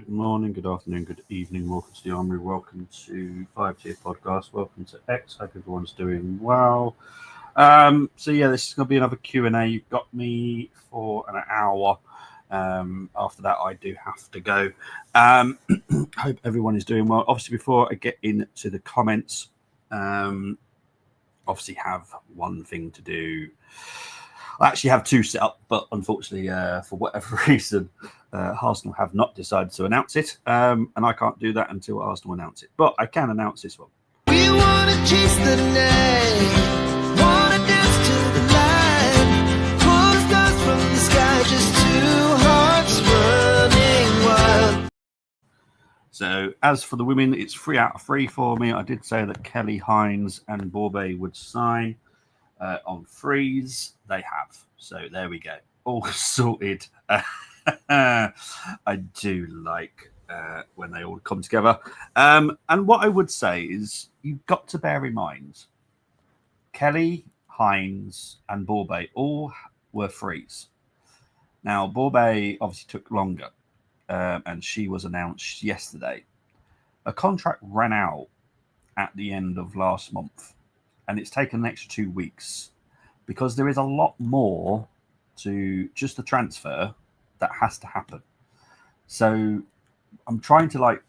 Good morning, good afternoon, good evening. Welcome to the Armory. Welcome to 5 Tier Podcast. Welcome to X. Hope everyone's doing well. This is going to be another Q&A. You've got me for an hour. After that, I do have to go. Hope everyone is doing well. Obviously, before I get into the comments, obviously have one thing to do. I actually have two set up, but unfortunately, for whatever reason, Arsenal have not decided to announce it, and I can't do that until Arsenal announce it. But I can announce this one. We wanna chase the night, wanna dance to the light, pull the stars from the sky, just two hearts running wild. So as for the women, it's 3 out of 3 for me. I did say that Kelly, Hines, and Borbay would sign on freeze. They have. So there we go. All sorted. I do like when they all come together. And what I would say is you've got to bear in mind Kelly, Hines, and Borbay all were freeze. Now, Borbay obviously took longer, and she was announced yesterday. A contract ran out at the end of last month, and it's taken an extra 2 weeks because there is a lot more to just the transfer that has to happen. So I'm trying to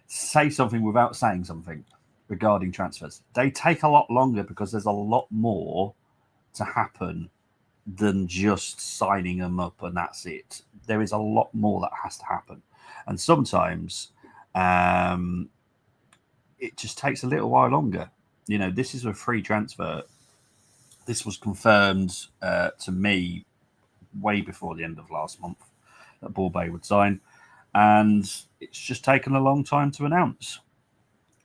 say something without saying something regarding transfers. They take a lot longer because there's a lot more to happen than just signing them up and that's it. There is a lot more that has to happen. And sometimes it just takes a little while longer. You know, this is a free transfer. This was confirmed to me way before the end of last month that Borbay would sign. And it's just taken a long time to announce.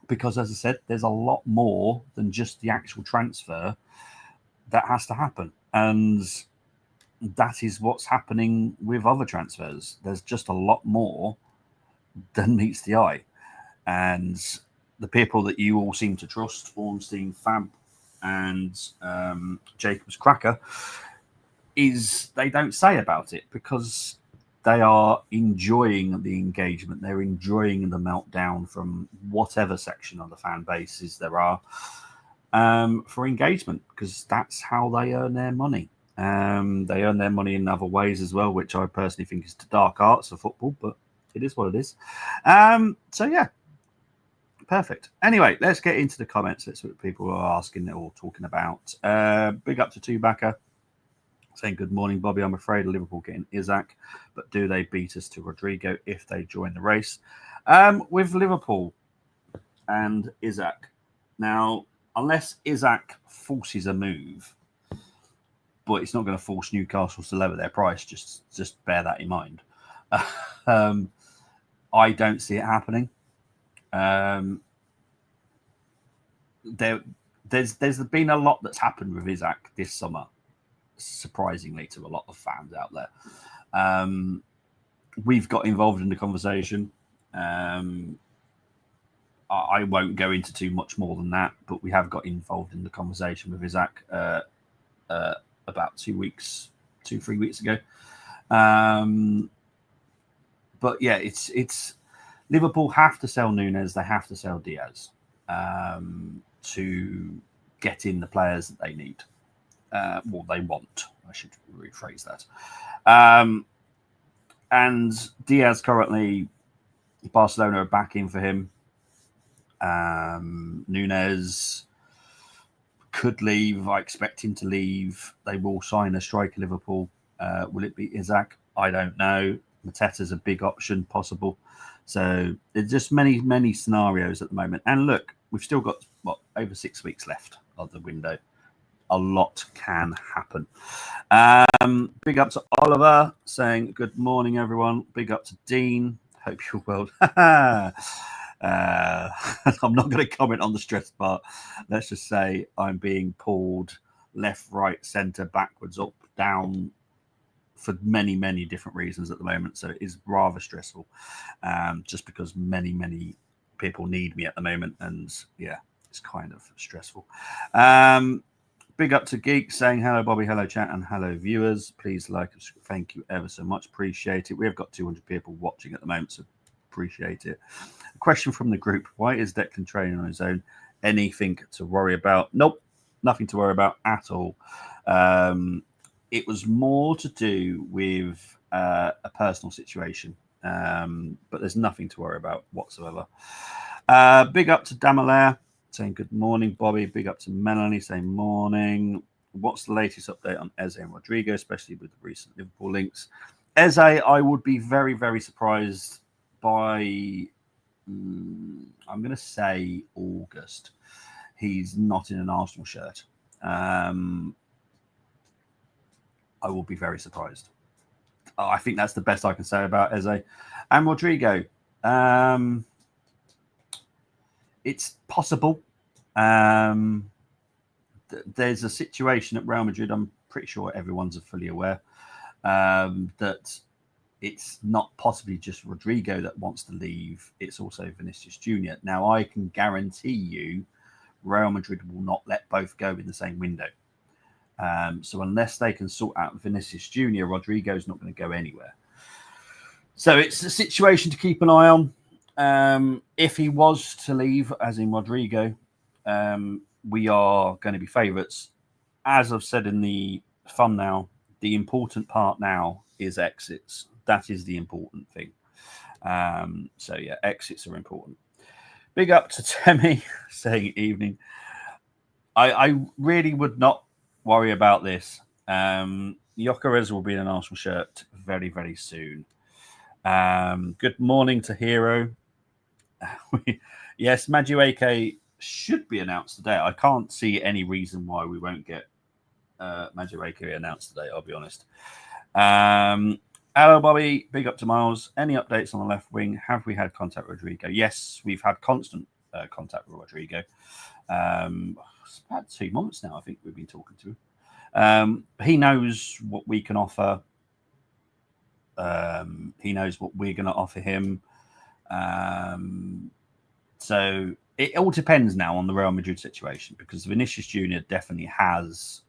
Because, as I said, there's a lot more than just the actual transfer that has to happen. And that is what's happening with other transfers. There's just a lot more than meets the eye. And the people that you all seem to trust, Ornstein, Fab, and Jacobs Cracker, is they don't say about it because they are enjoying the engagement. They're enjoying the meltdown from whatever section of the fan bases there are for engagement because that's how they earn their money. They earn their money in other ways as well, which I personally think is the dark arts of football, but it is what it is. Perfect. Anyway, let's get into the comments. That's what people are asking or talking about. Big up to Tubacker saying, good morning, Bobby. I'm afraid of Liverpool getting Isaac, but do they beat us to Rodrygo if they join the race? With Liverpool and Isaac. Now, unless Isaac forces a move, but it's not going to force Newcastle to lower their price, just bear that in mind. I don't see it happening. There's been a lot that's happened with Isaac this summer, surprisingly to a lot of fans out there. We've got involved in the conversation. I won't go into too much more than that, but we have got involved in the conversation with Isaac about 3 weeks ago. But yeah, it's Liverpool have to sell Núñez, they have to sell Diaz to get in the players that they need. They want. I should rephrase that. And Diaz currently, Barcelona are backing for him. Núñez could leave. I expect him to leave. They will sign a striker, Liverpool. Will it be Isaac? I don't know. Mateta's a big option possible. So there's just many, many scenarios at the moment. And look, we've still got, over 6 weeks left of the window. A lot can happen. Big up to Oliver saying, good morning, everyone. Big up to Dean. Hope you're well. I'm not going to comment on the stress part. Let's just say I'm being pulled left, right, centre, backwards, up, down, for many, many different reasons at the moment. So it is rather stressful, just because many, many people need me at the moment. And yeah, it's kind of stressful. Big up to Geek saying hello, Bobby, hello, chat, and hello, viewers. Please like us. Thank you ever so much. Appreciate it. We have got 200 people watching at the moment, so appreciate it. A question from the group: why is Declan training on his own? Anything to worry about? Nope, nothing to worry about at all. It was more to do with a personal situation, but there's nothing to worry about whatsoever. Big up to Damalaire saying good morning, Bobby. Big up to Melanie saying morning. What's the latest update on Eze and Rodrygo, especially with the recent Liverpool links? Eze, I would be very, very surprised by, I'm going to say August. He's not in an Arsenal shirt. I will be very surprised. I think that's the best I can say about Eze. And Rodrygo, it's possible. There's a situation at Real Madrid, I'm pretty sure everyone's fully aware, that it's not possibly just Rodrygo that wants to leave. It's also Vinicius Jr. Now, I can guarantee you Real Madrid will not let both go in the same window. So unless they can sort out Vinicius Jr., Rodrygo's not going to go anywhere. So it's a situation to keep an eye on. If he was to leave, as in Rodrygo, we are going to be favourites. As I've said in the thumbnail, the important part now is exits. That is the important thing. So, yeah, exits are important. Big up to Temi saying evening. I really would not worry about this. Gyokeres will be in an Arsenal shirt very, very soon. Good morning to Hero. Yes, Madueke should be announced today. I can't see any reason why we won't get Madueke announced today, I'll be honest. Hello, Bobby. Big up to Miles. Any updates on the left wing? Have we had contact with Rodrygo? Yes, we've had constant contact with Rodrygo. It's about 2 months now, I think we've been talking to him. He knows what we can offer. He knows what we're going to offer him. So it all depends now on the Real Madrid situation, because Vinicius Jr. definitely has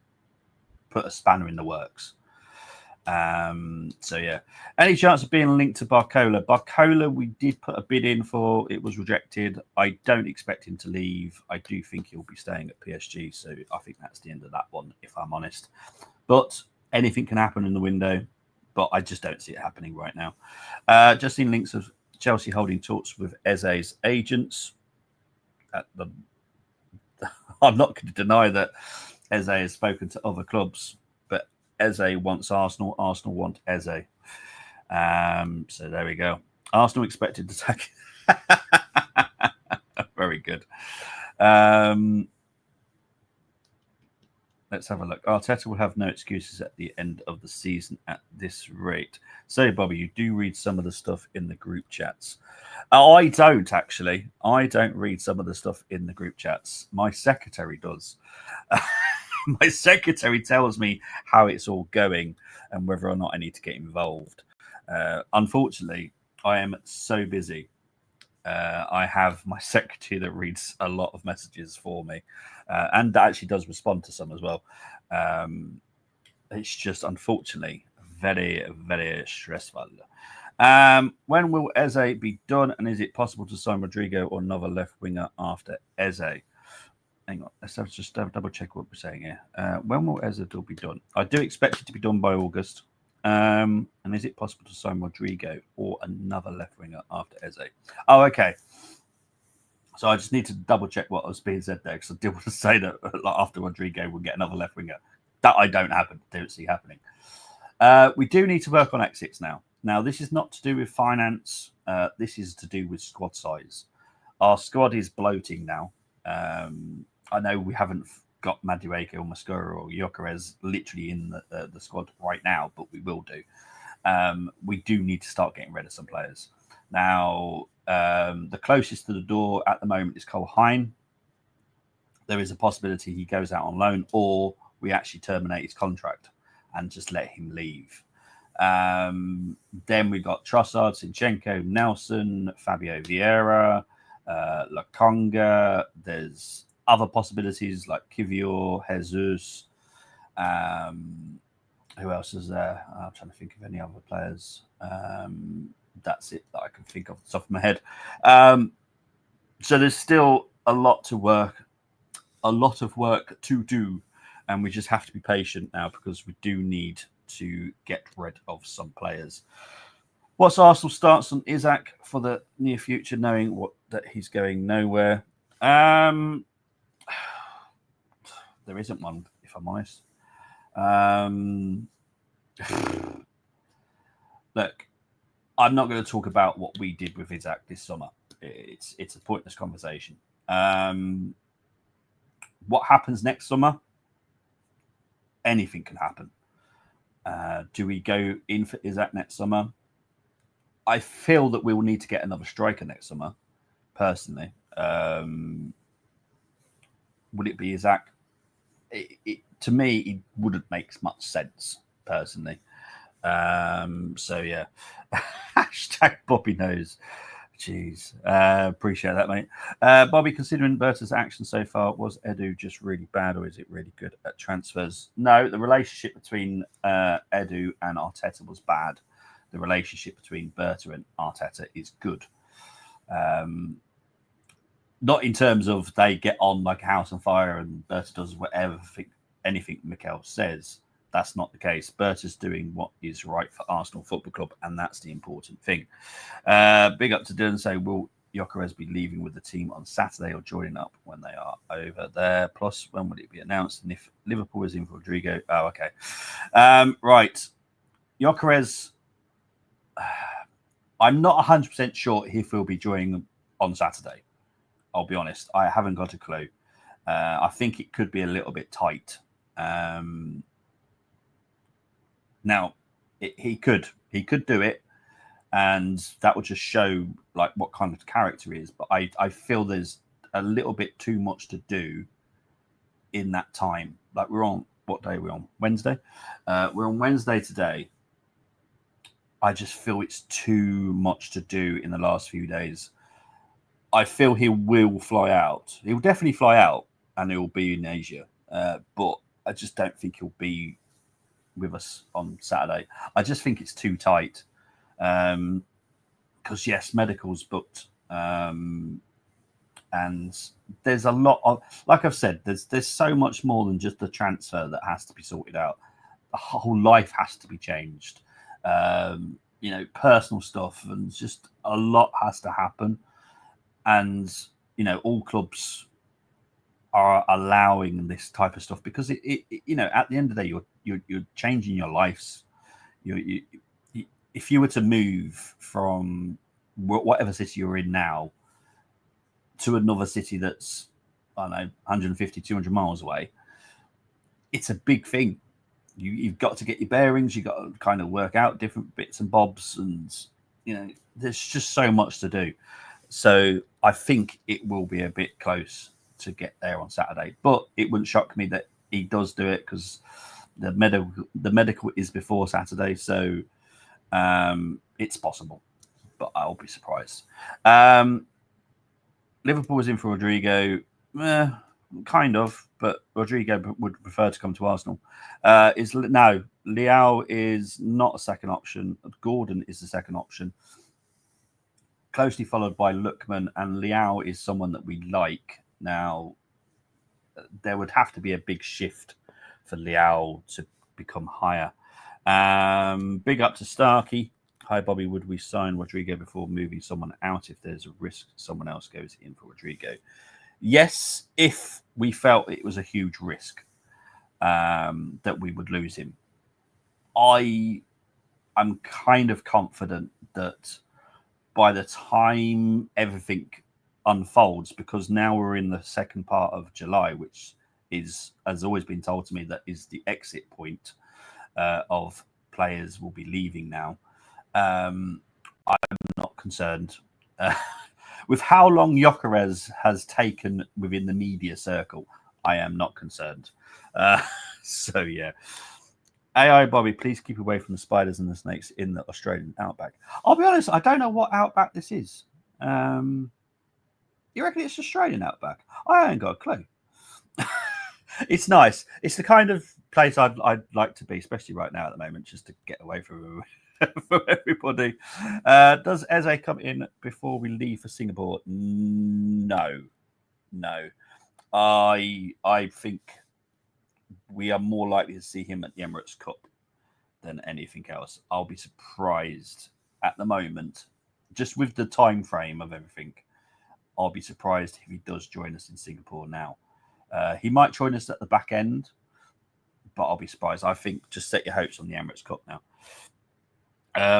put a spanner in the works. So yeah, any chance of being linked to Barcola? Barcola, we did put a bid in for. It was rejected. I don't expect him to leave. I do think he'll be staying at PSG. So I think that's the end of that one, if I'm honest. But anything can happen in the window. But I just don't see it happening right now. Just seen links of Chelsea holding talks with Eze's agents. I'm not going to deny that Eze has spoken to other clubs, but Eze wants Arsenal. Arsenal want Eze. So there we go. Arsenal expected to take. Very good. Let's have a look. Arteta will have no excuses at the end of the season at this rate. So, Bobby, you do read some of the stuff in the group chats. I don't, actually. I don't read some of the stuff in the group chats. My secretary does. My secretary tells me how it's all going and whether or not I need to get involved. Unfortunately, I am so busy. I have my secretary that reads a lot of messages for me and actually does respond to some as well. It's just, unfortunately, very, very stressful. When will Eze be done, and is it possible to sign Rodrygo or another left winger after Eze? Hang on, let's just double check what we're saying here. When will Eze be done? I do expect it to be done by August. And is it possible to sign Rodrygo or another left winger after Eze? Oh, okay. So I just need to double check what was being said there, because I did want to say that after Rodrygo we'll get another left winger. That I don't see happening. We do need to work on exits now. Now, this is not to do with finance. This is to do with squad size. Our squad is bloating now. I know we haven't got Madueke or Mascara or Gyokeres literally in the squad right now, but we will do. We do need to start getting rid of some players. Now, the closest to the door at the moment is Cole Hein. There is a possibility he goes out on loan, or we actually terminate his contract and just let him leave. Then we've got Trossard, Zinchenko, Nelson, Fabio Vieira, Lakonga. There's other possibilities like Kivior, Jesus, Who else is there? I'm trying to think of any other players. That's it that I can think of off the top of my head. So there's still a lot of work to do, and we just have to be patient now because we do need to get rid of some players. What's Arsenal's stance on Isak for the near future, knowing that he's going nowhere? There isn't one, if I'm honest. Look, I'm not going to talk about what we did with Isak this summer. It's a pointless conversation. What happens next summer? Anything can happen. Do we go in for Isak next summer? I feel that we will need to get another striker next summer, personally. Would it be Isak? To me, it wouldn't make much sense, personally. So, yeah. Hashtag Bobby knows. Jeez. Appreciate that, mate. Bobby, considering Berta's action so far, was Edu just really bad or is it really good at transfers? No, the relationship between Edu and Arteta was bad. The relationship between Berta and Arteta is good. Not in terms of they get on like a house on fire and Berta does whatever, anything Mikel says. That's not the case. Berta's doing what is right for Arsenal Football Club, and that's the important thing. Big up to Dylan. Say, will Gyokeres be leaving with the team on Saturday or joining up when they are over there? Plus, when would it be announced? And if Liverpool is in for Rodrygo? Oh, okay. Right. Gyokeres, I'm not 100% sure if he'll be joining on Saturday. I'll be honest. I haven't got a clue. I think it could be a little bit tight. Now, he could do it, and that would just show like what kind of character he is. But I feel there's a little bit too much to do in that time. Like we're on what day? We're on Wednesday. We're on Wednesday today. I just feel it's too much to do in the last few days. I feel he will fly out. He will definitely fly out, and he will be in Asia. But I just don't think he'll be with us on Saturday. I just think it's too tight. Because yes, medical's booked. And there's a lot of, like I've said, there's so much more than just the transfer that has to be sorted out. The whole life has to be changed. Personal stuff, and just a lot has to happen. And all clubs are allowing this type of stuff because it at the end of the day you're changing your lives. If you were to move from whatever city you're in now to another city that's, I don't know, 150, 200 miles away, it's a big thing. You've got to get your bearings. You've got to kind of work out different bits and bobs, and there's just so much to do. So I think it will be a bit close to get there on Saturday, but it wouldn't shock me that he does do it because the medical is before Saturday, so it's possible, but I'll be surprised. Liverpool was in for Rodrygo, kind of, but Rodrygo would prefer to come to Arsenal. Leao is not a second option. Gordon is the second option, closely followed by Lookman, and Leao is someone that we like. Now, there would have to be a big shift for Leao to become higher. Big up to Starkey. Hi, Bobby. Would we sign Rodrygo before moving someone out if there's a risk someone else goes in for Rodrygo? Yes, if we felt it was a huge risk that we would lose him. I'm kind of confident that by the time everything unfolds, because now we're in the second part of July, which has always been told to me, that is the exit point of players will be leaving now. I'm not concerned with how long Gyokeres has taken within the media circle. I am not concerned. So yeah. AI Bobby, please keep away from the spiders and the snakes in the Australian outback. I'll be honest, I don't know what outback this is. You reckon it's Australian outback? I ain't got a clue. It's nice. It's the kind of place I'd like to be, especially right now at the moment, just to get away from from everybody. Does Eze come in before we leave for Singapore? No. I think we are more likely to see him at the Emirates Cup than anything else. I'll be surprised at the moment, just with the time frame of everything. I'll be surprised if he does join us in Singapore now. He might join us at the back end, but I'll be surprised. I think just set your hopes on the Emirates Cup now.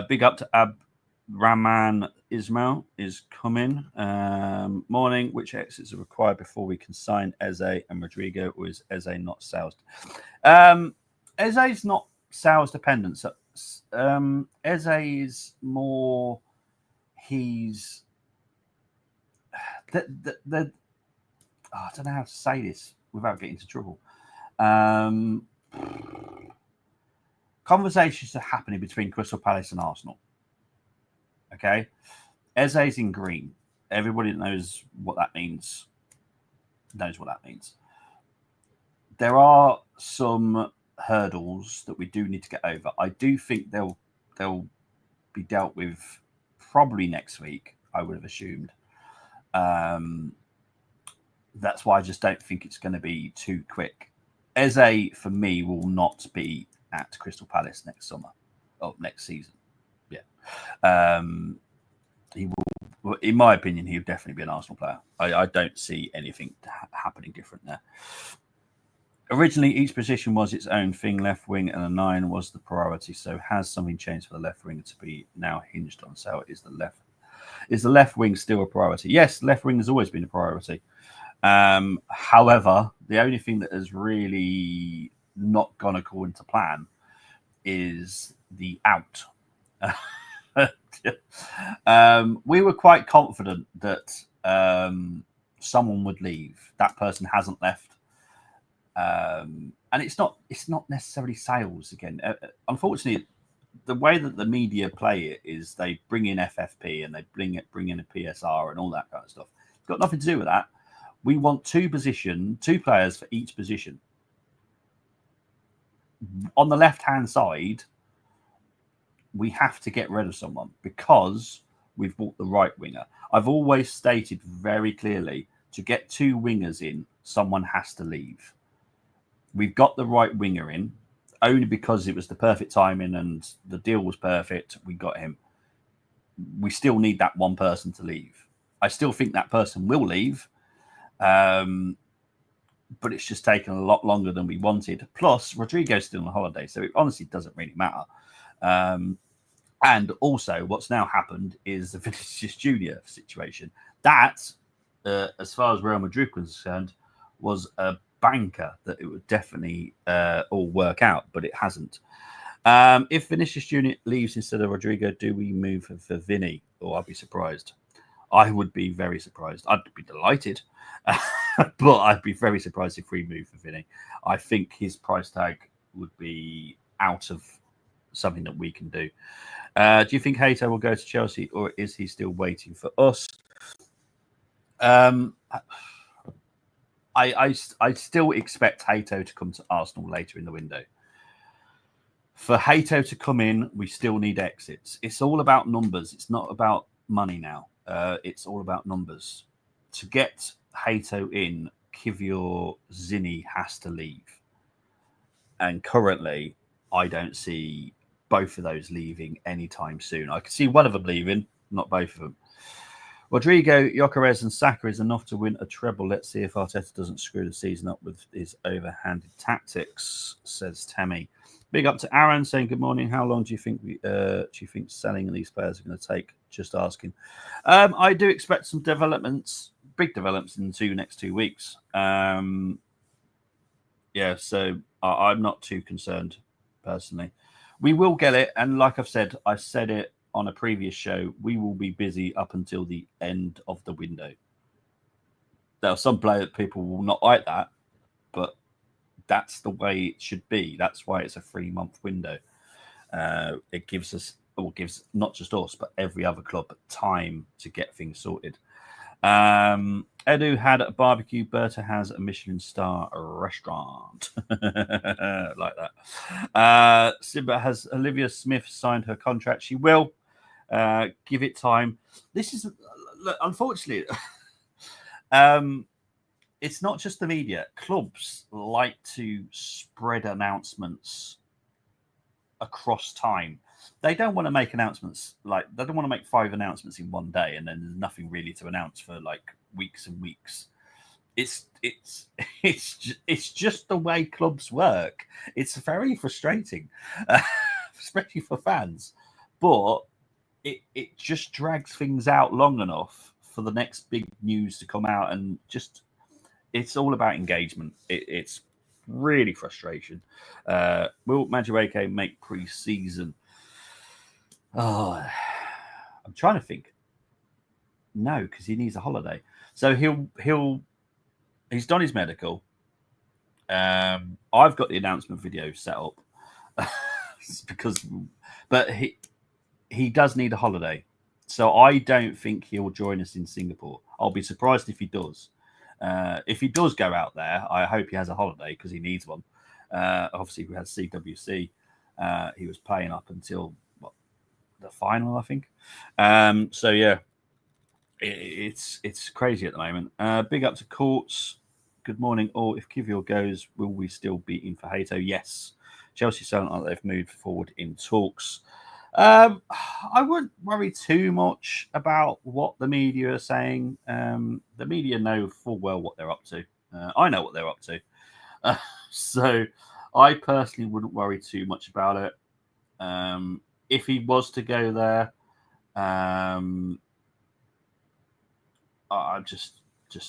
Big up to Rahman Ismail is coming. Morning. Which exits are required before we can sign Eze and Rodrygo, or is Eze not sales? Eze's not sales dependent. So, Eze is more. He's. I don't know how to say this without getting into trouble. Conversations are happening between Crystal Palace and Arsenal. Okay, Eze's in green. Everybody that knows what that means knows what that means. There are some hurdles that we do need to get over. I do think they'll be dealt with probably next week, I would have assumed. That's why I just don't think it's going to be too quick. Eze, for me, will not be at Crystal Palace next summer or next season. Yeah. He will, in my opinion, he will definitely be an Arsenal player. I don't see anything happening different there. Originally, each position was its own thing. Left wing and a 9 was the priority. So has something changed for the left wing to be now hinged on? So is the left wing still a priority? Yes, left wing has always been a priority. However, the only thing that has really not gone according to plan is the out. We were quite confident that someone would leave. That person hasn't left, and it's not necessarily sales again. Unfortunately, the way that the media play it is they bring in FFP and they bring in a PSR and all that kind of stuff. It's got nothing to do with that. We want two players for each position. On the left-hand side, we have to get rid of someone because we've bought the right winger. I've always stated very clearly, to get two wingers in, someone has to leave. We've got the right winger in, only because it was the perfect timing and the deal was perfect. We got him. We still need that one person to leave. I still think that person will leave. But it's just taken a lot longer than we wanted. Plus, Rodrygo's still on holiday, so it honestly doesn't really matter. And also, what's now happened is the Vinicius Junior situation. That, as far as Real Madrid was concerned, was a banker that it would definitely all work out, but it hasn't. If Vinicius Junior leaves instead of Rodrygo, do we move for Vinny? Or I'd be surprised. I would be very surprised. I'd be delighted, but I'd be very surprised if we move for Vinny. I think his price tag would be out of something that we can do. Do you think Hato will go to Chelsea, or is he still waiting for us? I still expect Hato to come to Arsenal later in the window. For Hato to come in, we still need exits. It's all about numbers. It's not about money now. It's all about numbers. To get Hato in, Kivior Zinni has to leave. And currently, I don't see both of those leaving anytime soon. I can see one of them leaving, not both of them. Rodrygo, Gyokeres and Saka is enough to win a treble. Let's see if Arteta doesn't screw the season up with his overhanded tactics, says Tammy. Big up to Aaron saying good morning. How long do you think selling these players are going to take? Just asking. I do expect some developments, big developments in the next 2 weeks. So I'm not too concerned personally. We will get it, and like I've said, I said it on a previous show, we will be busy up until the end of the window. There are some people will not like that, but that's the way it should be. That's why it's a 3-month window. It gives us, or gives not just us, but every other club time to get things sorted. Edu had a barbecue. Berta has a Michelin star restaurant. Like that. Simba has Olivia Smith signed her contract. She will. Give it time. This is, look, unfortunately, it's not just the media. Clubs like to spread announcements across time. They don't want to make announcements they don't want to make 5 announcements in one day and then there's nothing really to announce for like weeks and weeks. It's just the way clubs work. It's very frustrating, especially for fans. But it just drags things out long enough for the next big news to come out, and just it's all about engagement. It's really frustration. Will Madueke make pre-season? Oh, I'm trying to think. No, because he needs a holiday. So he's done his medical. I've got the announcement video set up but he does need a holiday. So I don't think he'll join us in Singapore. I'll be surprised if he does. If he does go out there, I hope he has a holiday because he needs one. Obviously, we had CWC. He was playing up until the final, I think. So yeah, it's crazy at the moment. Big up to Courts. Good morning, all. If Kivior goes, will we still be in for Hato? Yes. Chelsea sound like they've moved forward in talks. I wouldn't worry too much about what the media are saying. The media know full well what they're up to. I know what they're up to. So I personally wouldn't worry too much about it. If he was to go there, I'm just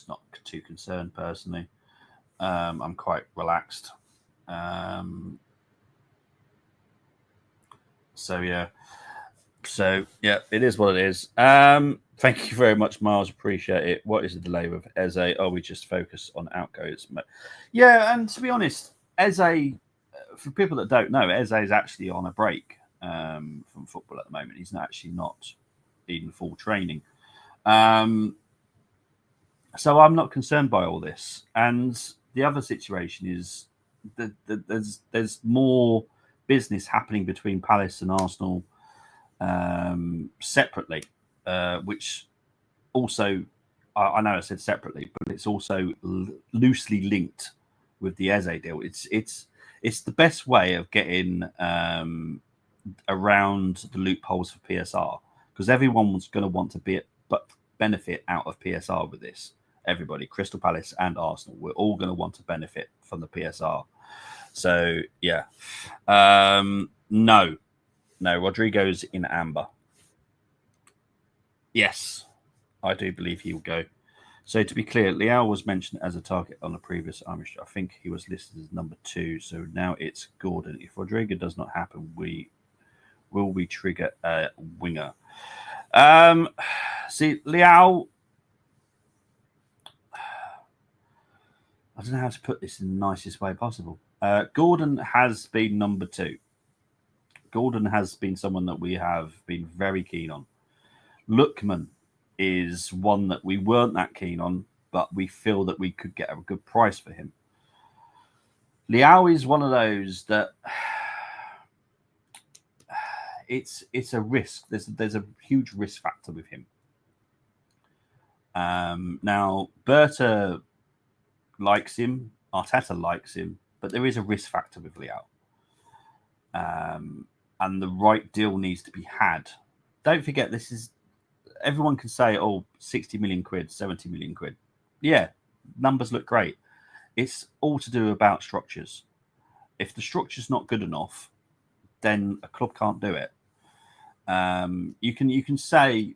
not too concerned personally. I'm quite relaxed. So yeah, it is what it is. Thank you very much, Miles. Appreciate it. What is the delay with Eze? Oh, we just focus on outgoes. Yeah, and to be honest, Eze, for people that don't know, Eze is actually on a break from football at the moment. He's actually not in full training. So I'm not concerned by all this. And the other situation is that there's more business happening between Palace and Arsenal separately, which also, I know I said separately, but it's also loosely linked with the Eze deal. It's the best way of getting around the loopholes for PSR, because everyone's going to want to benefit out of PSR with this. Everybody, Crystal Palace and Arsenal, we're all going to want to benefit from the PSR. So yeah, no, Rodrygo's in amber. Yes, I do believe he will go. So to be clear, Leao was mentioned as a target on the previous Irish. I think he was listed as number 2. So now it's Gordon. If Rodrygo does not happen, will we trigger a winger? See, Leao, I don't know how to put this in the nicest way possible. Gordon has been number 2. Gordon has been someone that we have been very keen on. Lookman is one that we weren't that keen on, but we feel that we could get a good price for him. Leao is one of those that it's a risk. There's a huge risk factor with him. Now, Berta likes him, Arteta likes him, but there is a risk factor with Leao. And the right deal needs to be had. Don't forget, this is, everyone can say, 60 million quid, 70 million quid. Yeah, numbers look great. It's all to do about structures. If the structure's not good enough, then a club can't do it. You can say,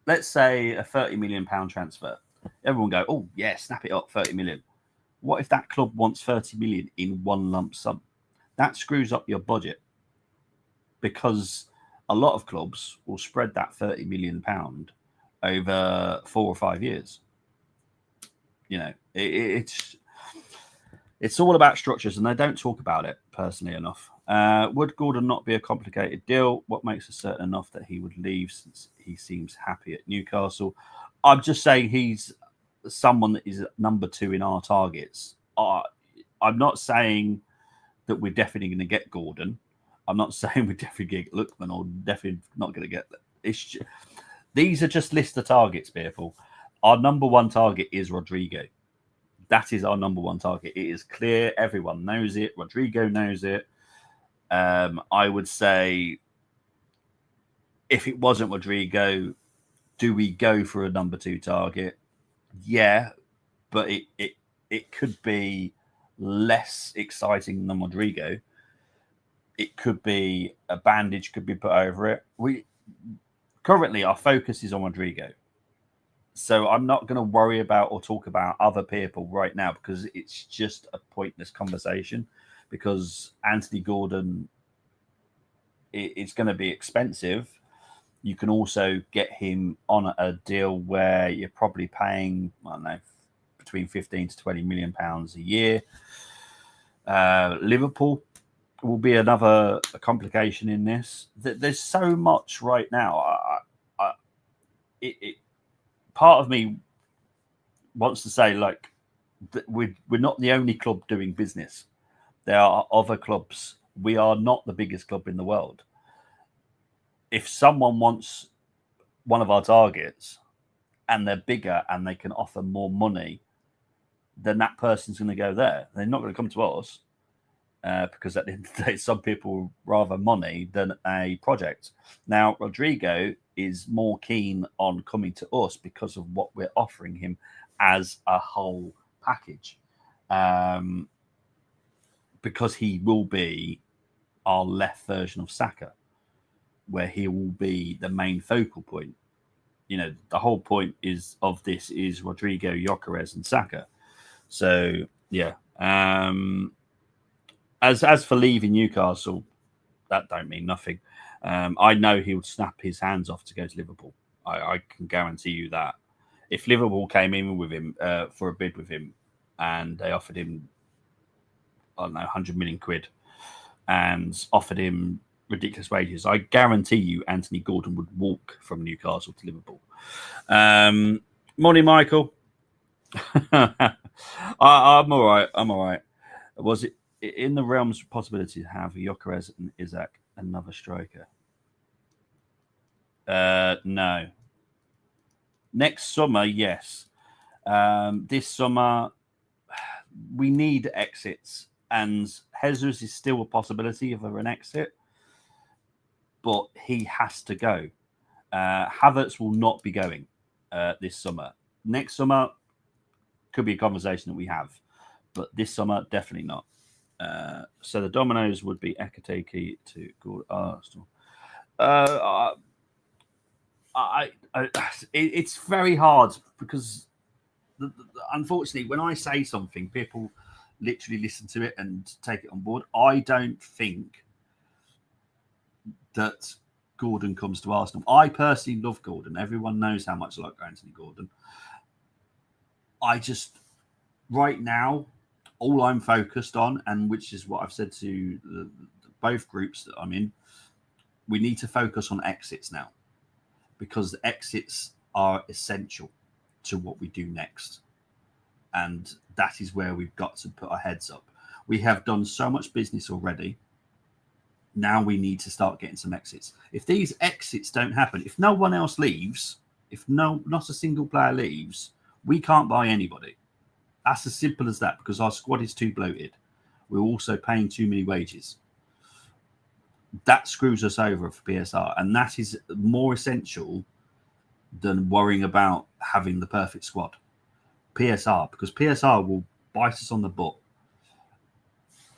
let's say a £30 million transfer. Everyone go, oh yeah, snap it up, 30 million. What if that club wants 30 million in one lump sum? That screws up your budget, because a lot of clubs will spread that £30 million over 4 or 5 years. You know, it's all about structures, and they don't talk about it personally enough. Would Gordon not be a complicated deal? What makes us certain enough that he would leave, since he seems happy at Newcastle? I'm just saying he's someone that is number 2 in our targets. I'm not saying that we're definitely going to get Gordon. I'm not saying we're definitely going to get Lookman or definitely not going to get. These are just list of targets, people. Our number 1 target is Rodrygo. That is our number 1 target. It is clear. Everyone knows it. Rodrygo knows it. I would say if it wasn't Rodrygo, do we go for a number 2 target? Yeah, but it could be less exciting than Rodrygo. It could be a bandage could be put over it. We currently our focus is on Rodrygo. So I'm not going to worry about or talk about other people right now because it's just a pointless conversation because Anthony Gordon it's going to be expensive. You can also get him on a deal where you're probably paying, I don't know, between 15 to 20 million pounds a year. Liverpool will be another complication in this. There's so much right now. Part of me wants to say, like, we're not the only club doing business. There are other clubs. We are not the biggest club in the world. If someone wants one of our targets and they're bigger and they can offer more money, then that person's going to go there. They're not going to come to us because at the end of the day, some people rather money than a project. Now, Rodrygo is more keen on coming to us because of what we're offering him as a whole package. Because he will be our left version of Saka, where he will be the main focal point. You know, the whole point of this is Rodrygo, Gyokeres, and Saka. So yeah. As for leaving Newcastle, that don't mean nothing. I know he'll snap his hands off to go to Liverpool. I can guarantee you that. If Liverpool came in with him for a bid with him, and they offered him, I don't know, 100 million quid, and offered him ridiculous wages, I guarantee you Anthony Gordon would walk from Newcastle to Liverpool. Morning, Michael. I'm all right. I'm all right. Was it in the realms of possibility to have Gyokeres and Isaac another striker? No. Next summer, yes. This summer, we need exits, and Jesus is still a possibility of an exit, but he has to go. Havertz will not be going this summer. Next summer could be a conversation that we have, but this summer definitely not. So the dominoes would be Ekateke to Arsenal. It's very hard because unfortunately, when I say something, people literally listen to it and take it on board. I don't think that Gordon comes to Arsenal. I personally love Gordon. Everyone knows how much I like Anthony Gordon. I just, right now, all I'm focused on, and which is what I've said to both groups that I'm in, we need to focus on exits now because exits are essential to what we do next. And that is where we've got to put our heads up. We have done so much business already. Now we need to start getting some exits. If these exits don't happen, if no one else leaves, not a single player leaves, we can't buy anybody. That's as simple as that because our squad is too bloated. We're also paying too many wages. That screws us over for PSR, and that is more essential than worrying about having the perfect squad. PSR, because PSR will bite us on the butt.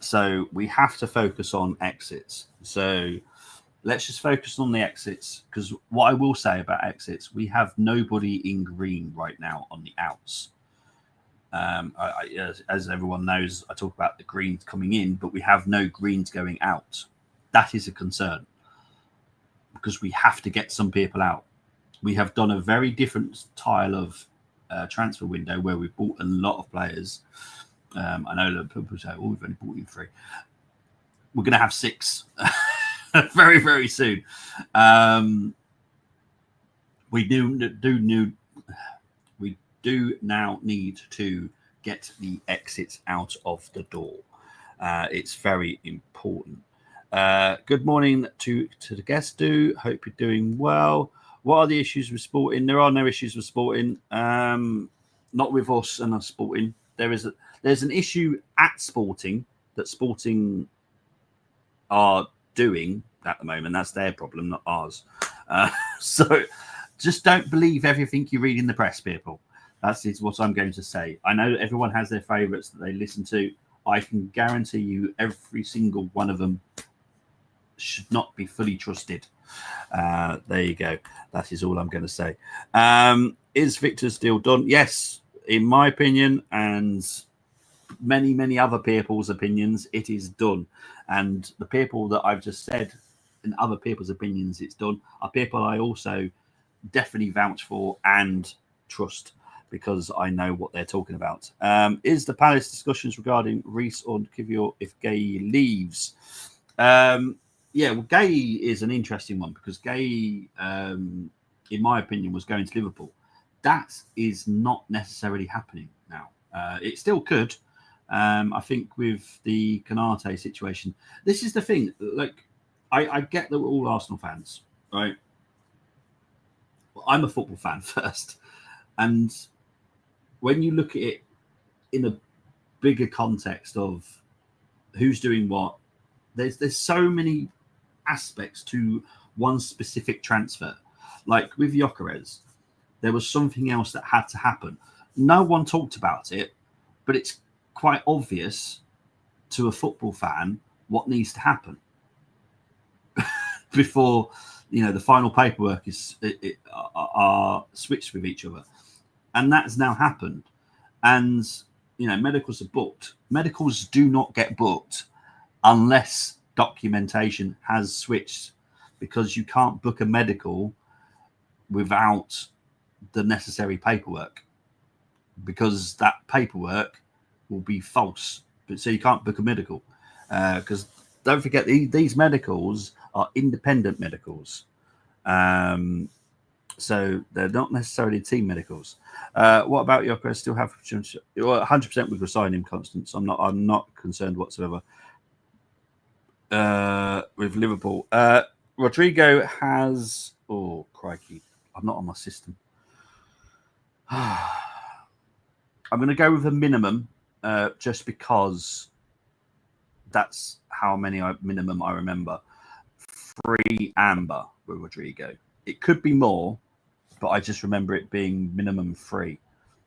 So we have to focus on exits. So let's just focus on the exits, because what I will say about exits, we have nobody in green right now on the outs. As everyone knows, I talk about the greens coming in, but we have no greens going out. That is a concern because we have to get some people out. We have done a very different style of transfer window where we've bought a lot of players. I know that people say, "Oh, we've only bought in 3." We're going to have 6 very, very soon. We do we do now need to get the exits out of the door. It's very important. Good morning to the guests. Hope you're doing well. What are the issues with Sporting? There are no issues with Sporting. Not with us and us Sporting. There's an issue at Sporting that Sporting are doing at the moment. That's their problem, not ours. So just don't believe everything you read in the press, people. That's what I'm going to say. I know everyone has their favourites that they listen to. I can guarantee you every single one of them should not be fully trusted. There you go. That is all I'm going to say. Is Victor's deal done? Yes, in my opinion, and many, many other people's opinions, it is done. And the people that I've just said, in other people's opinions, it's done, are people I also definitely vouch for and trust, because I know what they're talking about. Is the Palace discussions regarding Reece or Kivior if Gay leaves? Yeah, well, Gay is an interesting one because Gay, in my opinion, was going to Liverpool. That is not necessarily happening now. It still could. I think with the Canate situation, this is the thing. Like, I get that we're all Arsenal fans, right? Well, I'm a football fan first, and when you look at it in a bigger context of who's doing what, there's so many aspects to one specific transfer. Like with Gyokeres, there was something else that had to happen. No one talked about it, but it's quite obvious to a football fan what needs to happen before the final paperwork are switched with each other. And that has now happened. And, medicals are booked. Medicals do not get booked unless documentation has switched, because you can't book a medical without the necessary paperwork, because that paperwork will be false. So you can't book a medical, because don't forget, these medicals are independent medicals. So they're not necessarily team medicals. What about Gyokeres? Still have 100% we could sign him, Constance. I'm not concerned whatsoever. With Liverpool, Rodrygo has. Oh crikey! I'm not on my system. I'm going to go with a minimum, just because that's how many minimum I remember. 3 amber with Rodrygo. It could be more, but I just remember it being minimum 3.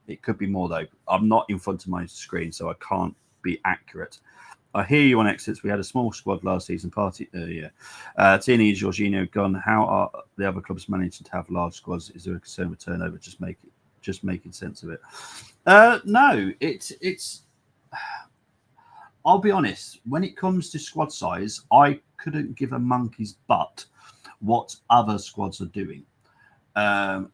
It could be more though. I'm not in front of my screen, so I can't be accurate. I hear you on exits. We had a small squad last season. Tierney, Jorginho gone. How are the other clubs managing to have large squads? Is there a concern with turnover? Just making sense of it. No, it's. I'll be honest. When it comes to squad size, I couldn't give a monkey's butt what other squads are doing. I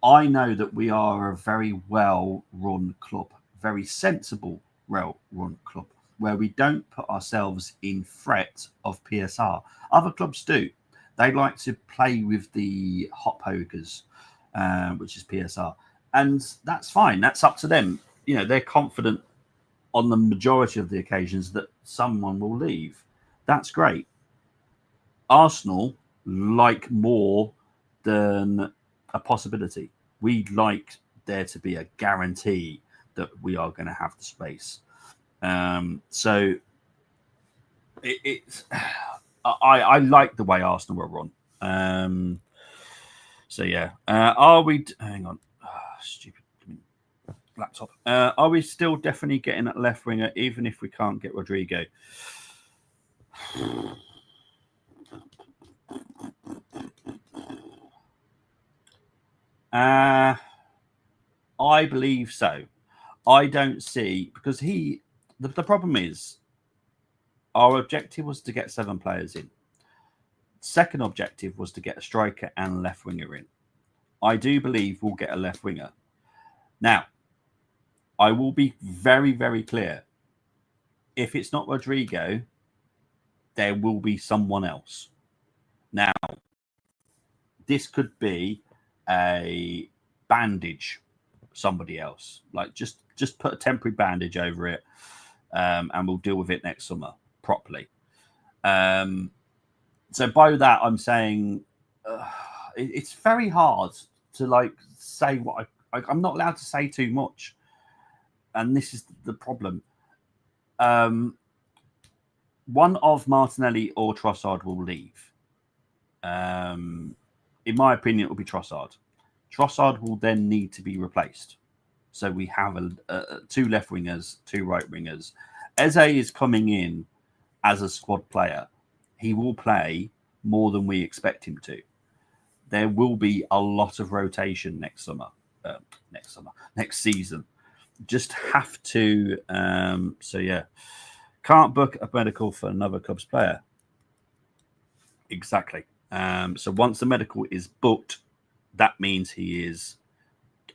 know that we are a very well-run club, very sensible, well-run club, where we don't put ourselves in threat of PSR. Other clubs do. They like to play with the hot pokers, which is PSR. And that's fine. That's up to them. They're confident on the majority of the occasions that someone will leave. That's great. Arsenal like more than a possibility. We'd like there to be a guarantee that we are going to have the space. So I like the way Arsenal were run. So yeah, are we? Hang on, stupid laptop. Are we still definitely getting at left winger, even if we can't get Rodrygo? I believe so. I don't see, because the problem is our objective was to get 7 players in. Second objective was to get a striker and left winger in. I do believe we'll get a left winger. Now, I will be very, very clear. If it's not Rodrygo, there will be someone else. Now, this could be a bandage somebody else. Like just put a temporary bandage over it, and we'll deal with it next summer properly. So by that, I'm saying it's very hard to like say what I'm not allowed to say too much, and this is the problem. One of Martinelli or Trossard will leave. In my opinion, it will be Trossard. Trossard will then need to be replaced. So we have two left wingers, two right wingers. Eze is coming in as a squad player. He will play more than we expect him to. There will be a lot of rotation next season. Just have to. So yeah, can't book a medical for another Cubs player. Exactly. So once the medical is booked, that means he is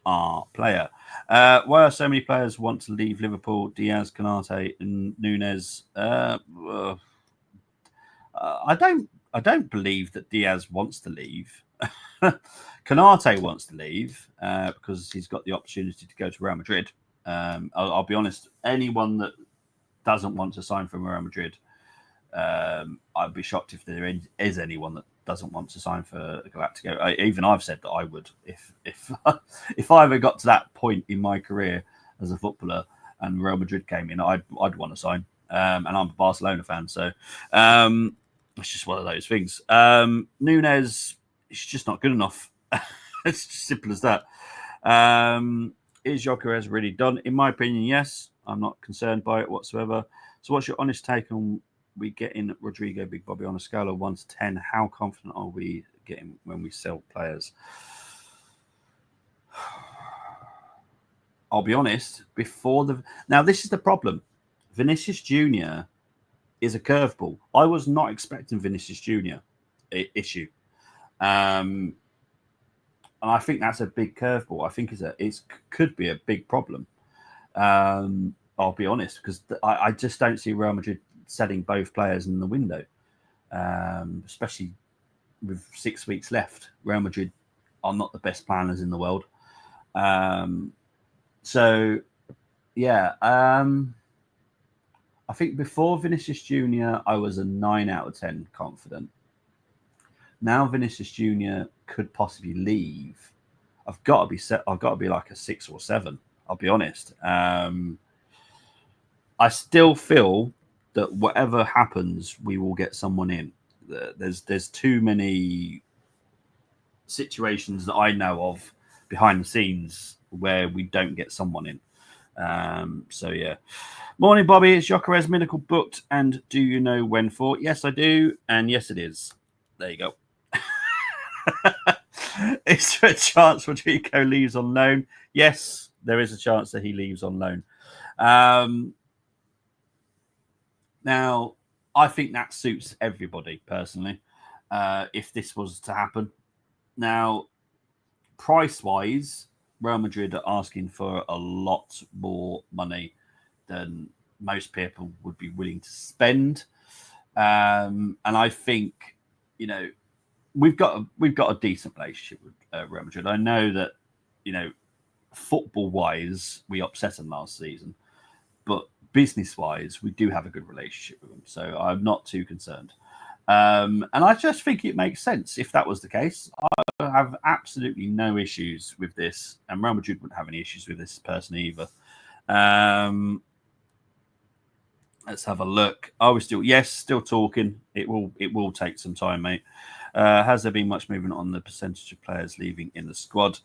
our player. Why are so many players want to leave Liverpool? Diaz, Canate, and Nunes. I don't believe that Diaz wants to leave. Canate wants to leave because he's got the opportunity to go to Real Madrid. I'll be honest. Anyone that doesn't want to sign for Real Madrid, I'd be shocked if there is anyone that doesn't want to sign for Galactico. Even I've said that I would if I ever got to that point in my career as a footballer and Real Madrid came in, I'd want to sign. And I'm a Barcelona fan, so it's just one of those things. Nunes is just not good enough. It's just simple as that. Is Gyokeres really done? In my opinion, yes. I'm not concerned by it whatsoever. So what's your honest take on we getting Rodrygo, Big Bobby on a scale of 1 to 10? How confident are we getting when we sell players? I'll be honest, now this is the problem. Vinicius Jr. is a curveball. I was not expecting Vinicius Jr. issue. And I think that's a big curveball. I think it could be a big problem. I'll be honest, because I just don't see Real Madrid selling both players in the window, especially with 6 weeks left. Real Madrid are not the best planners in the world. So, yeah, I think before Vinicius Jr., I was a 9 out of 10 confident. Now Vinicius Jr. could possibly leave. I've got to be like a 6 or 7. I'll be honest. I still feel that whatever happens, we will get someone in. There's too many situations that I know of behind the scenes where we don't get someone in. So yeah. Morning, Bobby. Is Gyokeres medical booked? And do you know when for? Yes, I do. And yes, it is. There you go. Is there a chance Rodrygo leaves on loan? Yes, there is a chance that he leaves on loan. Now, I think that suits everybody, personally, if this was to happen. Now, price-wise, Real Madrid are asking for a lot more money than most people would be willing to spend. And I think, we've got a decent relationship with Real Madrid. I know that, football-wise, we upset them last season, but business-wise, we do have a good relationship with them, so I'm not too concerned. And I just think it makes sense if that was the case. I have absolutely no issues with this, and Real Madrid wouldn't have any issues with this person either. Let's have a look. Are we still talking? It will take some time, mate. Has there been much movement on the percentage of players leaving in the squad?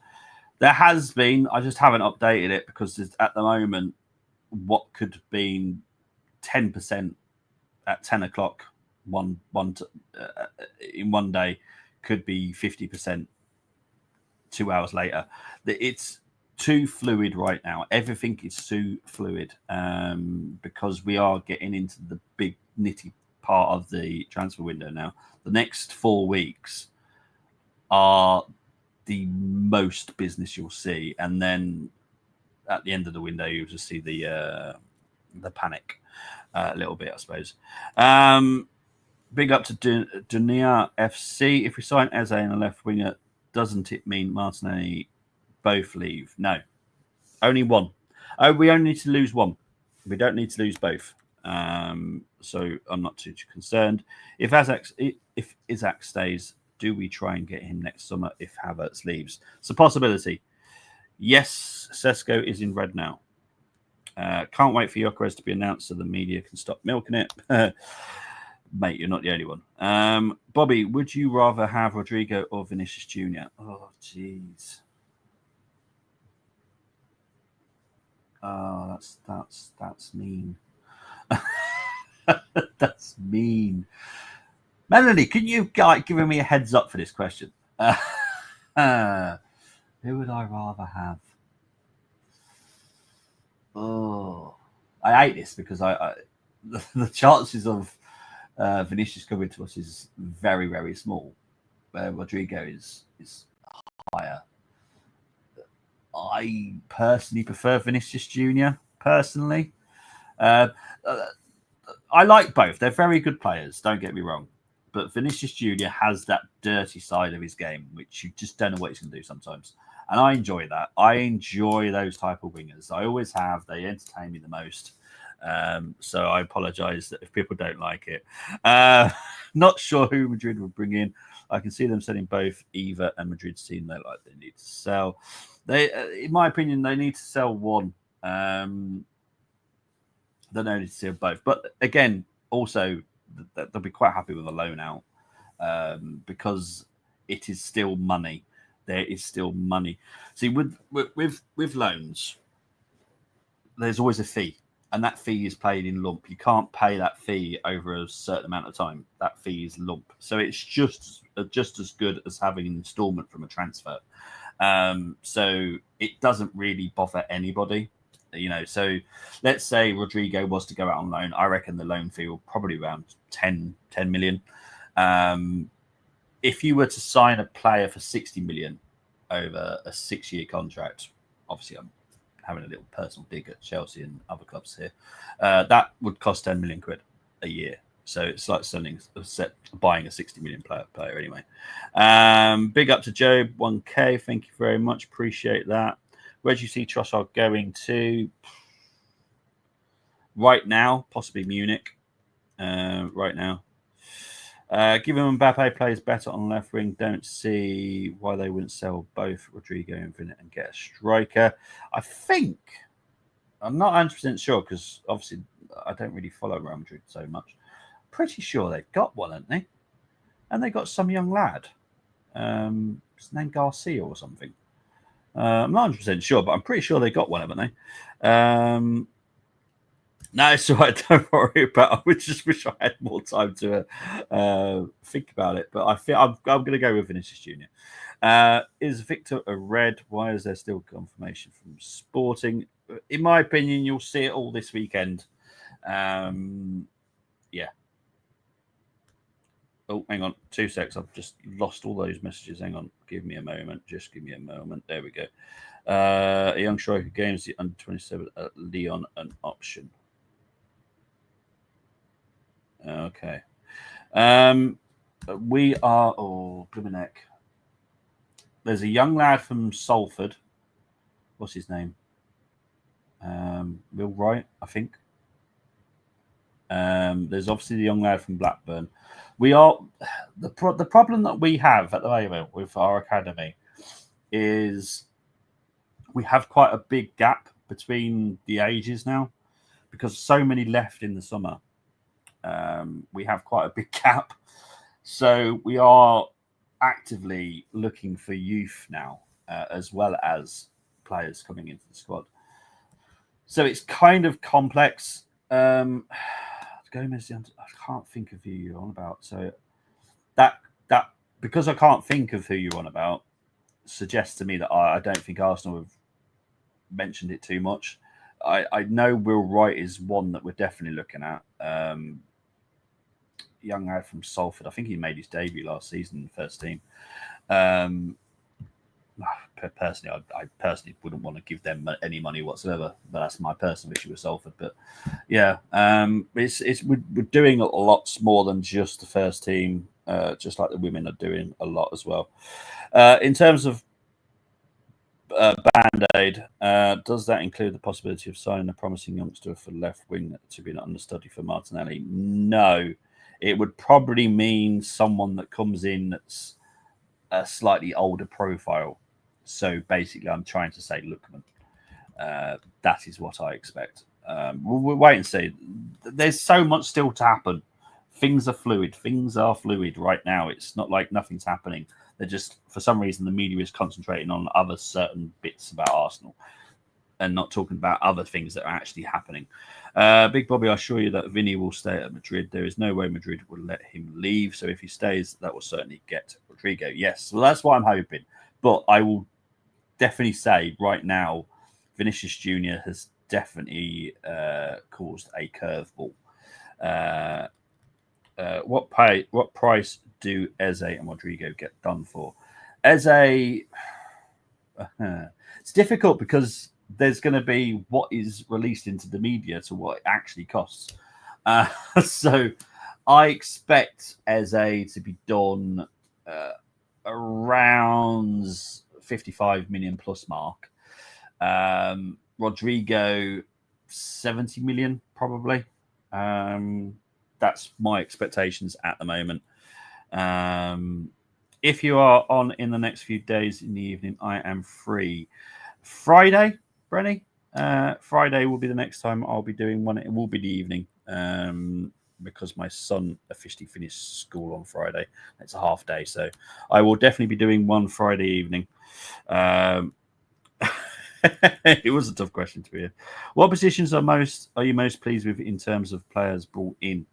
There has been. I just haven't updated it because at the moment, what could have been 10% at 10 o'clock in one day could be 50% 2 hours later. It's too fluid right now. Everything is too fluid because we are getting into the big nitty part of the transfer window now. The next 4 weeks are the most business you'll see, and then at the end of the window, you'll just see the panic a little bit, I suppose. Big up to Dunia FC. If we sign Eze and a left winger, doesn't it mean Martinelli both leave? No, only one. Oh, we only need to lose one. We don't need to lose both. So I'm not too concerned. If Isaac stays, do we try and get him next summer if Havertz leaves? It's a possibility. Yes, Sesko is in red now. Can't wait for Gyokeres to be announced so the media can stop milking it. Mate, you're not the only one. Bobby, would you rather have Rodrygo or Vinicius Jr.? Oh, jeez. Oh, that's mean. That's mean. Melanie, can you give me a heads up for this question? Who would I rather have? Oh, I hate this because the chances of Vinicius coming to us is very, very small. Rodrygo is higher. I personally prefer Vinicius Jr. Personally, I like both. They're very good players. Don't get me wrong, but Vinicius Jr. has that dirty side of his game, which you just don't know what he's going to do sometimes. And I enjoy that. I enjoy those type of wingers. I always have. They entertain me the most. So I apologise if people don't like it. Not sure who Madrid will bring in. I can see them selling both. Eva and Madrid's team, they need to sell. In my opinion, they need to sell one. They don't need to sell both. But again, also they'll be quite happy with a loan out because it is still money. There is still money. See, with loans, there's always a fee. And that fee is paid in lump. You can't pay that fee over a certain amount of time. That fee is lump. So it's just as good as having an installment from a transfer. So it doesn't really bother anybody. So let's say Rodrygo was to go out on loan. I reckon the loan fee will probably around 10 million. If you were to sign a player for 60 million over a 6-year contract, obviously I'm having a little personal dig at Chelsea and other clubs here, that would cost 10 million quid a year. So it's like buying a 60 million player anyway. Big up to Job, 1K. Thank you very much. Appreciate that. Where do you see Trossard going to? Right now, possibly Munich. Right now. Given Mbappe plays better on left wing, don't see why they wouldn't sell both Rodrygo and Vinicius and get a striker. I think, I'm not 100% sure because obviously I don't really follow Real Madrid so much. Pretty sure they've got one, haven't they? And they got some young lad. His name Garcia or something. I'm not 100% sure, but I'm pretty sure they got one, haven't they? No, it's all right. Don't worry about it. I just wish I had more time to think about it. But I feel I'm going to go with Vinicius Jr. Is Victor a red? Why is there still confirmation from Sporting? In my opinion, you'll see it all this weekend. Yeah. Oh, hang on. 2 secs. I've just lost all those messages. Hang on. Give me a moment. Just give me a moment. There we go. A young striker gains the under 27 at Lyon an option. Okay. We are Blumenek. There's a young lad from Salford. What's his name? Will Wright, I think. There's obviously the young lad from Blackburn. We are the problem that we have at the moment with our academy is we have quite a big gap between the ages now because so many left in the summer. We have quite a big gap. So we are actively looking for youth now, as well as players coming into the squad. So it's kind of complex. Gomez, I can't think of who you're on about. So that because I can't think of who you're on about suggests to me that I don't think Arsenal have mentioned it too much. I know Will Wright is one that we're definitely looking at. Young lad from Salford. I think he made his debut last season in the first team. Personally, I personally wouldn't want to give them any money whatsoever. But that's my personal issue with Salford. But yeah, we're doing a lot more than just the first team. Just like the women are doing a lot as well. In terms of Band-Aid. Does that include the possibility of signing a promising youngster for left wing to be an understudy for Martinelli? No. It would probably mean someone that comes in that's a slightly older profile. So basically, I'm trying to say Lookman. That is what I expect. We'll wait and see. There's so much still to happen. Things are fluid. Things are fluid right now. It's not like nothing's happening. They're just, for some reason, the media is concentrating on other certain bits about Arsenal and not talking about other things that are actually happening. Big Bobby, I assure you that Vinny will stay at Madrid. There is no way Madrid will let him leave. So if he stays, that will certainly get Rodrygo. Yes, well, that's what I'm hoping. But I will definitely say right now, Vinicius Jr. has definitely caused a curveball. What price do Eze and Rodrygo get done for? Eze, it's difficult because there's going to be what is released into the media to what it actually costs. So I expect Eze to be done around 55 million plus mark. Rodrygo 70 million probably. That's my expectations at the moment. If you are on in the next few days in the evening, I am free. Friday, Brenny. Friday will be the next time I'll be doing one. It will be the evening because my son officially finished school on Friday. It's a half day, so I will definitely be doing one Friday evening. It was a tough question to hear. What positions are you most pleased with in terms of players brought in?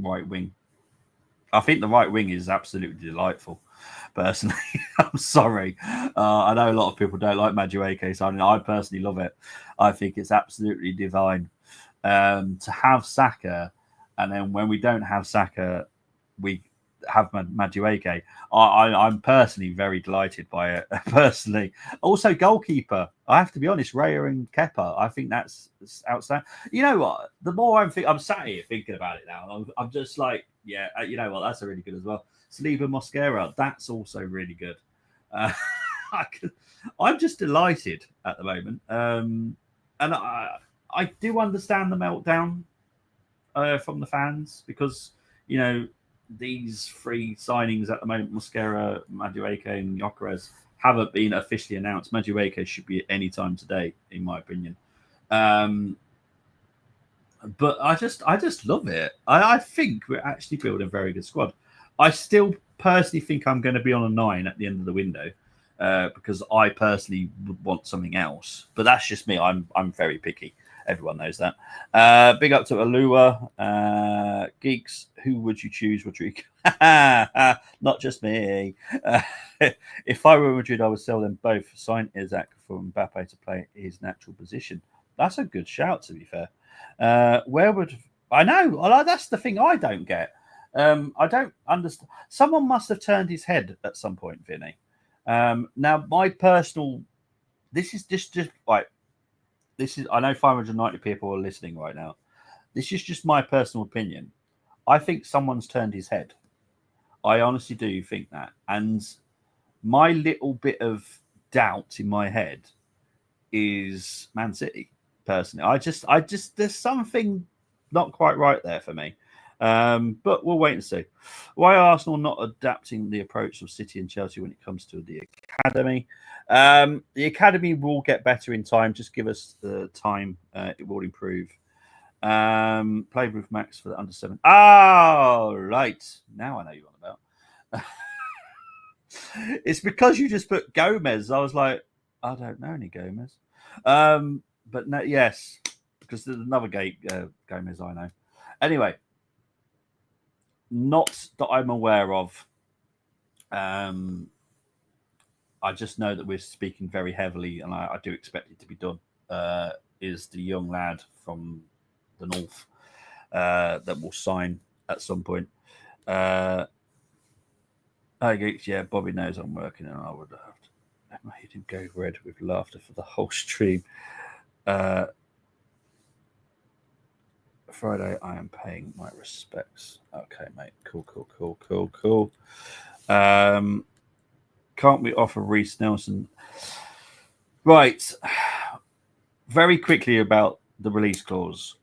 Right wing. I think the right wing is absolutely delightful. Personally, I'm sorry. I know a lot of people don't like Madueke, so I personally love it. I think it's absolutely divine. To have Saka, and then when we don't have Saka, we have Madueke. I'm personally very delighted by it. Personally, also goalkeeper. I have to be honest, Raya and Kepa. I think that's outstanding. You know what? The more I'm sat here thinking about it now. I'm just like, yeah, you know what? That's really good as well. Saliba Mosquera. That's also really good. I'm just delighted at the moment, and I do understand the meltdown from the fans because these three signings at the moment, Mosquera, Madueke, and Gyokeres, haven't been officially announced. Madueke should be at any time today, in my opinion. But I just love it. I think we're actually building a very good squad. I still personally think I'm going to be on a 9 at the end of the window because I personally would want something else. But that's just me. I'm very picky. Everyone knows that. Big up to Alua. Geeks, who would you choose, Rodrygo? Not just me. If I were Madrid, I would sell them both. Sign Isaac for Mbappe to play his natural position. That's a good shout, to be fair. Where would I know? That's the thing I don't get. I don't understand. Someone must have turned his head at some point, Vinny. Now, my personal. This is just like. I know 590 people are listening right now. This is just my personal opinion. I think someone's turned his head. I honestly do think that. And my little bit of doubt in my head is Man City, personally. I just there's something not quite right there for me. But we'll wait and see. Why are Arsenal not adapting the approach of City and Chelsea when it comes to the academy? The academy will get better in time. Just give us the time. It will improve. Played with Max for the under 7. Oh, right. Now I know you're on about. It's because you just put Gomez. I was like, I don't know any Gomez. But no, yes, because there's another Gomez I know. Anyway, not that I'm aware of. I just know that we're speaking very heavily, and I do expect it to be done. Is the young lad from the north that will sign at some point? Yeah, Bobby knows I'm working, and I would have made him go red with laughter for the whole stream. Friday, I am paying my respects. Okay, mate. Cool. Can't we offer Reece Nelson? Right. Very quickly about the release clause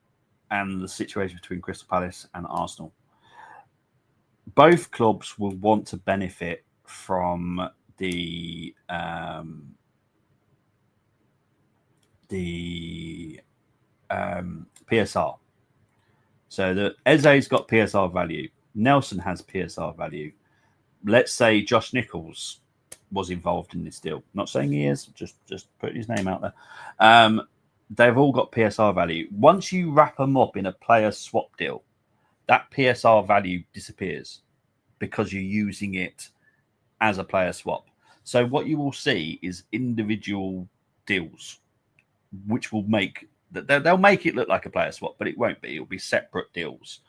and the situation between Crystal Palace and Arsenal. Both clubs will want to benefit from the PSR. So the Eze's got PSR value. Nelson has PSR value. Let's say Josh Nichols was involved in this deal. Not saying he is, just putting his name out there. They've all got PSR value. Once you wrap them up in a player swap deal, that PSR value disappears because you're using it as a player swap. So what you will see is individual deals, which will make they'll make it look like a player swap, but it won't be. It'll be separate deals,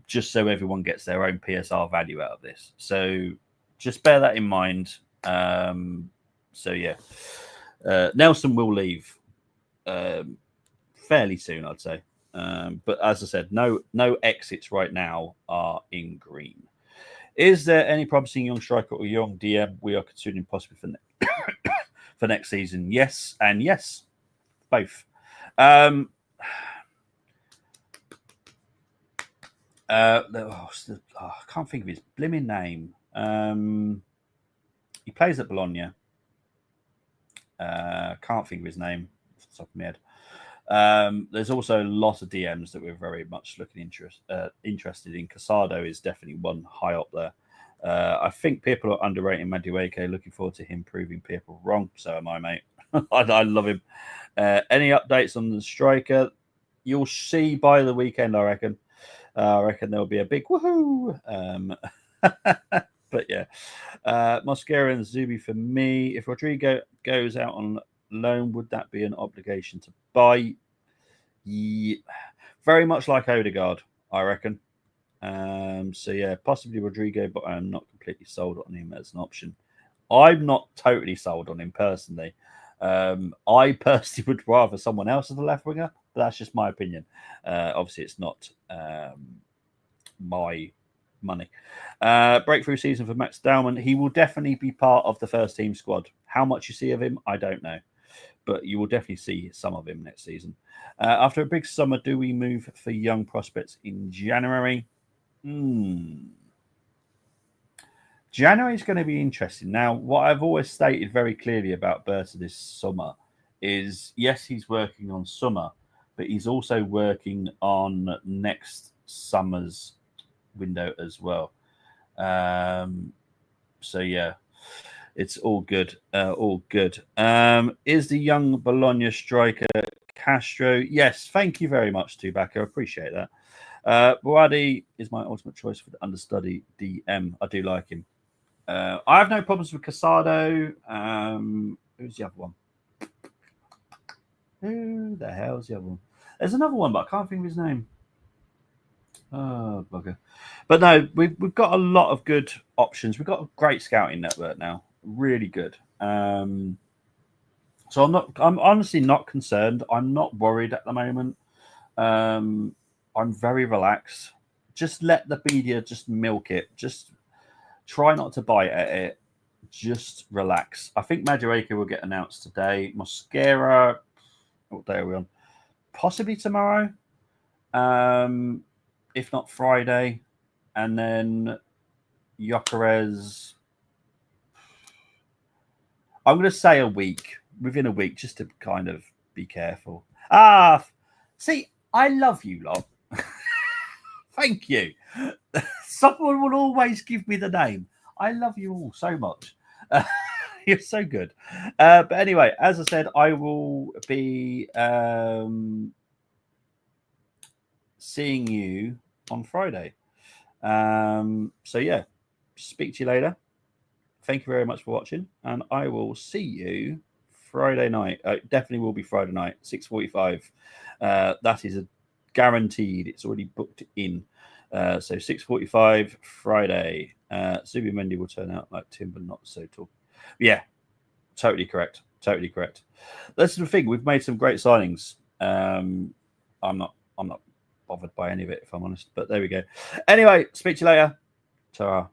just so everyone gets their own PSR value out of this. So just bear that in mind. So yeah, Nelson will leave fairly soon, I'd say. But as I said, no exits right now are in green. Is there any promising young striker or young DM we are considering possibly for next season? Yes, and yes, both. I can't think of his blimmin' name. He plays at Bologna. Can't think of his name off the top of my head. There's also a lot of DMs that we're very much looking interested in. Casado is definitely one high up there. I think people are underrating Madueke. Looking forward to him proving people wrong. So am I, mate. I love him. Any updates on the striker? You'll see by the weekend, I reckon. I reckon there'll be a big woohoo. But yeah, Mosquera and Zubi for me. If Rodrygo goes out on loan, would that be an obligation to buy? Yeah, very much like Odegaard, I reckon. So yeah, possibly Rodrygo, but I'm not completely sold on him as an option. I'm not totally sold on him personally. I personally would rather someone else as the left winger, but that's just my opinion. Obviously, it's not my money. Breakthrough season for Max Dowman. He will definitely be part of the first team squad. How much you see of him, I don't know, but you will definitely see some of him next season. After a big summer, do we move for young prospects in January? January is going to be interesting. Now, what I've always stated very clearly about Berta this summer is, yes, he's working on summer, but he's also working on next summer's window as well. So yeah, it's all good. All good. Is the young Bologna striker Castro? Yes, thank you very much, Tubaka. I appreciate that. Boadi is my ultimate choice for the understudy DM. I do like him. I have no problems with Casado. Who's the other one? Who the hell's the other one? There's another one, but I can't think of his name. Oh, bugger. But no, we've got a lot of good options. We've got a great scouting network now. Really good. So I'm honestly not concerned. I'm not worried at the moment. I'm very relaxed. Just let the media just milk it. Just try not to bite at it. Just relax. I think Madueke will get announced today. Mosquera, what day are we on? Possibly tomorrow. If not Friday. And then Gyokeres, I'm going to say a week. Within a week, just to kind of be careful. See, I love you lot. Thank you. Someone will always give me the name. I love you all so much. You're so good. But anyway, as I said, I will be seeing you on Friday. So yeah, speak to you later. Thank you very much for watching, and I will see you Friday night. Definitely will be Friday night, 6:45. That is a guaranteed. It's already booked in. So 6:45 Friday. Zubi Mendy will turn out like Tim, but not so tall. Yeah, totally correct. Totally correct. That's the thing. We've made some great signings. I'm not bothered by any of it, if I'm honest. But there we go. Anyway, speak to you later. Ta-ra.